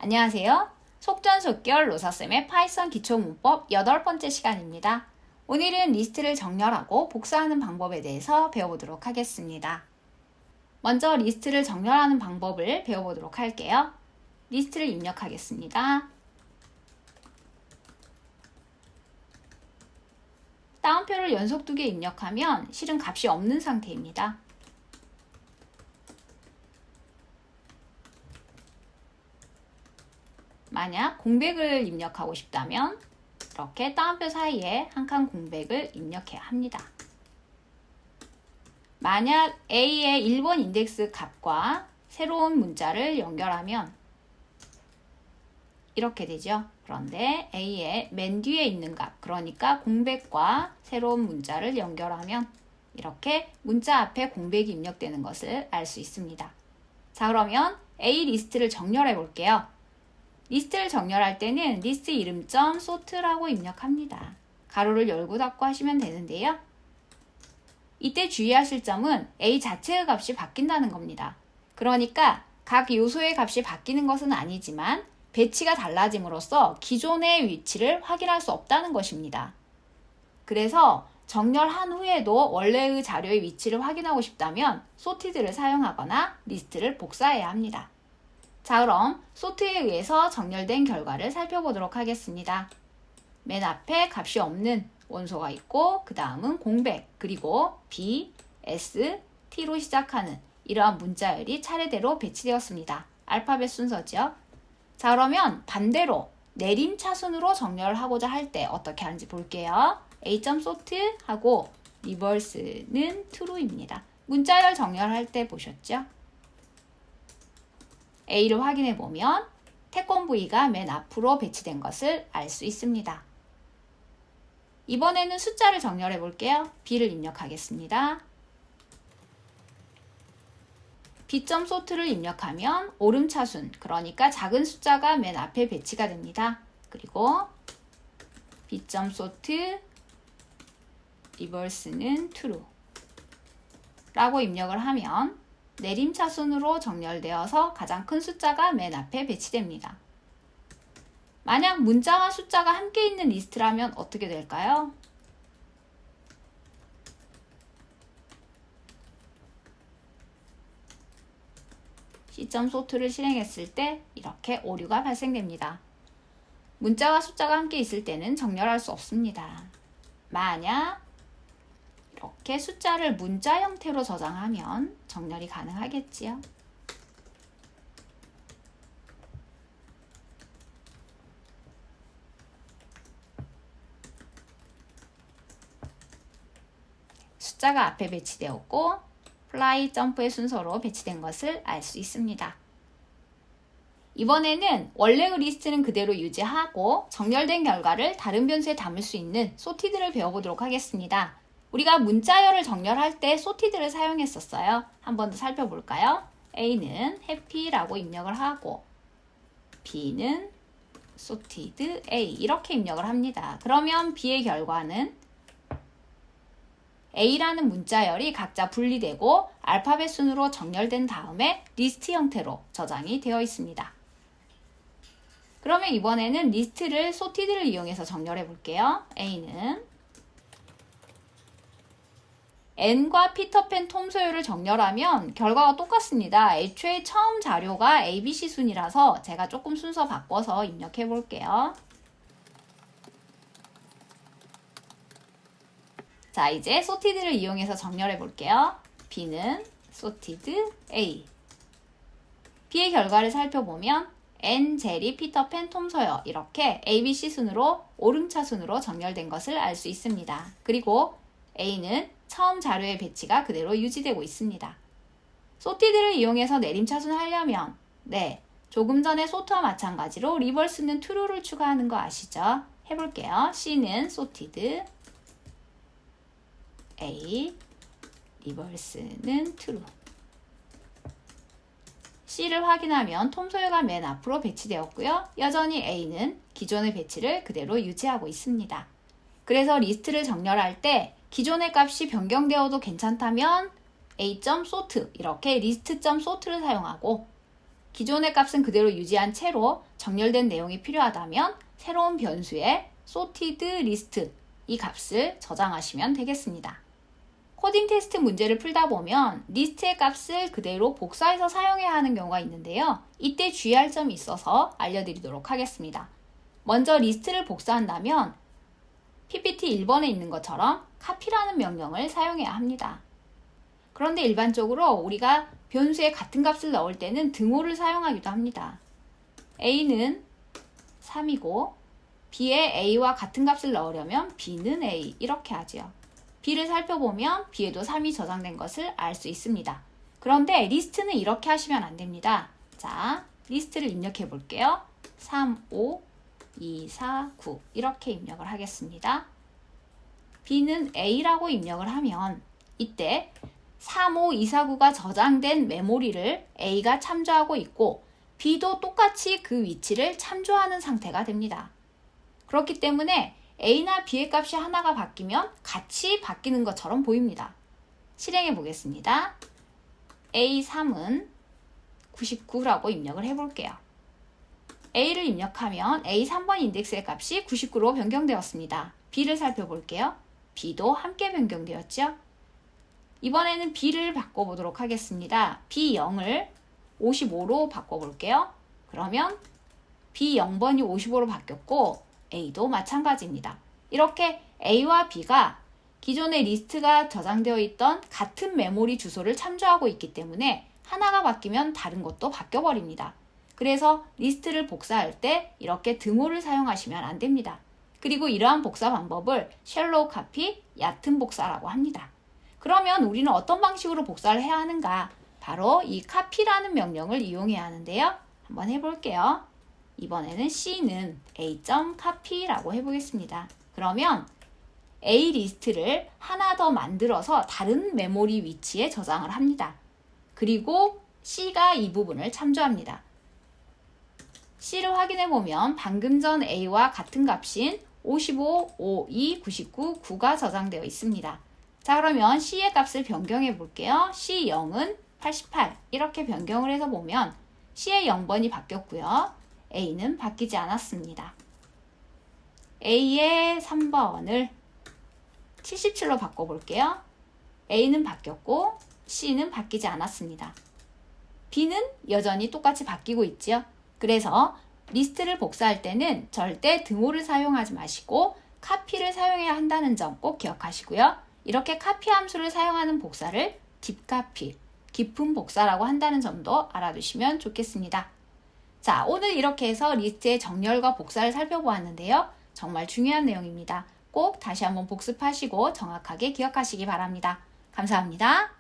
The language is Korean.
안녕하세요. 속전속결 로사쌤의 파이썬 기초문법 8번째 시간입니다. 오늘은 리스트를 정렬하고 복사하는 방법에 대해서 배워보도록 하겠습니다. 먼저 리스트를 정렬하는 방법을 배워보도록 할게요. 리스트를 입력하겠습니다. 따옴표를 연속 2개 입력하면 실은 값이 없는 상태입니다. 만약 공백을 입력하고 싶다면 이렇게 따옴표 사이에 한 칸 공백을 입력해야 합니다. 만약 A의 1번 인덱스 값과 새로운 문자를 연결하면 이렇게 되죠. 그런데 A의 맨 뒤에 있는 값, 그러니까 공백과 새로운 문자를 연결하면 이렇게 문자 앞에 공백이 입력되는 것을 알 수 있습니다. 자, 그러면 A 리스트를 정렬해 볼게요. 리스트를 정렬할 때는 리스트 이름.점 sort라고 입력합니다. 가로를 열고 닫고 하시면 되는데요. 이때 주의하실 점은 A 자체의 값이 바뀐다는 겁니다. 그러니까 각 요소의 값이 바뀌는 것은 아니지만 배치가 달라짐으로써 기존의 위치를 확인할 수 없다는 것입니다. 그래서 정렬한 후에도 원래의 자료의 위치를 확인하고 싶다면 sorted를 사용하거나 리스트를 복사해야 합니다. 자, 그럼 sort에 의해서 정렬된 결과를 살펴보도록 하겠습니다. 맨 앞에 값이 없는 원소가 있고 그 다음은 공백, 그리고 B, S, T로 시작하는 이러한 문자열이 차례대로 배치되었습니다. 알파벳 순서죠. 자, 그러면 반대로 내림차순으로 정렬을 하고자 할 때 어떻게 하는지 볼게요. A.sort 하고 reverse는 true입니다. 문자열 정렬할 때 보셨죠? A를 확인해 보면 태권 V가 맨 앞으로 배치된 것을 알 수 있습니다. 이번에는 숫자를 정렬해 볼게요. B를 입력하겠습니다. B.sort를 입력하면 오름차순, 그러니까 작은 숫자가 맨 앞에 배치가 됩니다. 그리고 B.sort reverse는 true 라고 입력을 하면 내림차순으로 정렬되어서 가장 큰 숫자가 맨 앞에 배치됩니다. 만약 문자와 숫자가 함께 있는 리스트라면 어떻게 될까요? C.sort를 실행했을 때 이렇게 오류가 발생됩니다. 문자와 숫자가 함께 있을 때는 정렬할 수 없습니다. 만약 이렇게 숫자를 문자 형태로 저장하면 정렬이 가능하겠지요. 숫자가 앞에 배치되었고 fly, 점프의 순서로 배치된 것을 알 수 있습니다. 이번에는 원래의 리스트는 그대로 유지하고 정렬된 결과를 다른 변수에 담을 수 있는 sorted를 배워보도록 하겠습니다. 우리가 문자열을 정렬할 때 sorted를 사용했었어요. 한 번 더 살펴볼까요? A는 happy라고 입력을 하고 B는 sorted A 이렇게 입력을 합니다. 그러면 B의 결과는 A라는 문자열이 각자 분리되고 알파벳 순으로 정렬된 다음에 리스트 형태로 저장이 되어 있습니다. 그러면 이번에는 리스트를 sorted를 이용해서 정렬해 볼게요. A는 N과 피터팬 톰 소요를 정렬하면 결과가 똑같습니다. 애초에 처음 자료가 ABC 순이라서 제가 조금 순서 바꿔서 입력해 볼게요. 자, 이제 sorted를 이용해서 정렬해 볼게요. B는 sorted A. B의 결과를 살펴보면 N, 제리, 피터팬, 톰 소요 이렇게 ABC 순으로 오름차순으로 정렬된 것을 알 수 있습니다. 그리고 A는 처음 자료의 배치가 그대로 유지되고 있습니다. sorted를 이용해서 내림차순을 하려면 조금 전에 sort와 마찬가지로 reverse는 true를 추가하는 거 아시죠? 해볼게요. C는 sorted A, reverse는 true. C를 확인하면 톰 소요가 맨 앞으로 배치되었고요. 여전히 A는 기존의 배치를 그대로 유지하고 있습니다. 그래서 리스트를 정렬할 때 기존의 값이 변경되어도 괜찮다면 A.sort 이렇게 list.sort를 사용하고 기존의 값은 그대로 유지한 채로 정렬된 내용이 필요하다면 새로운 변수에 sorted list 이 값을 저장하시면 되겠습니다. 코딩 테스트 문제를 풀다 보면 리스트의 값을 그대로 복사해서 사용해야 하는 경우가 있는데요. 이때 주의할 점이 있어서 알려드리도록 하겠습니다. 먼저 리스트를 복사한다면 PPT 1번에 있는 것처럼 copy라는 명령을 사용해야 합니다. 그런데 일반적으로 우리가 변수에 같은 값을 넣을 때는 등호를 사용하기도 합니다. A는 3이고 B에 A와 같은 값을 넣으려면 B는 A 이렇게 하지요. B를 살펴보면 B에도 3이 저장된 것을 알 수 있습니다. 그런데 리스트는 이렇게 하시면 안 됩니다. 자, 리스트를 입력해 볼게요. 3, 5, 2, 4, 9 이렇게 입력을 하겠습니다. B는 A라고 입력을 하면 이때 3, 5, 2, 4, 9가 저장된 메모리를 A가 참조하고 있고 B도 똑같이 그 위치를 참조하는 상태가 됩니다. 그렇기 때문에 A나 B의 값이 하나가 바뀌면 같이 바뀌는 것처럼 보입니다. 실행해 보겠습니다. A3은 99라고 입력을 해볼게요. A를 입력하면 A3번 인덱스의 값이 99로 변경되었습니다. B를 살펴볼게요. B도 함께 변경되었죠? 이번에는 B를 바꿔보도록 하겠습니다. B0을 55로 바꿔볼게요. 그러면 B0번이 55로 바뀌었고 A도 마찬가지입니다. 이렇게 A와 B가 기존의 리스트가 저장되어 있던 같은 메모리 주소를 참조하고 있기 때문에 하나가 바뀌면 다른 것도 바뀌어버립니다. 그래서 리스트를 복사할 때 이렇게 등호를 사용하시면 안 됩니다. 그리고 이러한 복사 방법을 샬로우 카피, 얕은 복사라고 합니다. 그러면 우리는 어떤 방식으로 복사를 해야 하는가? 바로 이 copy라는 명령을 이용해야 하는데요. 한번 해볼게요. 이번에는 C는 A.copy라고 해보겠습니다. 그러면 A 리스트를 하나 더 만들어서 다른 메모리 위치에 저장을 합니다. 그리고 C가 이 부분을 참조합니다. C를 확인해 보면 방금 전 A와 같은 값인 55, 52, 99, 9가 저장되어 있습니다. 자, 그러면 C의 값을 변경해 볼게요. C0은 88 이렇게 변경을 해서 보면 C의 0번이 바뀌었고요. A는 바뀌지 않았습니다. A의 3번을 77로 바꿔볼게요. A는 바뀌었고 C는 바뀌지 않았습니다. B는 여전히 똑같이 바뀌고 있죠. 그래서 리스트를 복사할 때는 절대 등호를 사용하지 마시고 copy를 사용해야 한다는 점 꼭 기억하시고요. 이렇게 copy 함수를 사용하는 복사를 deep copy, 깊은 복사라고 한다는 점도 알아두시면 좋겠습니다. 자, 오늘 이렇게 해서 리스트의 정렬과 복사를 살펴보았는데요. 정말 중요한 내용입니다. 꼭 다시 한번 복습하시고 정확하게 기억하시기 바랍니다. 감사합니다.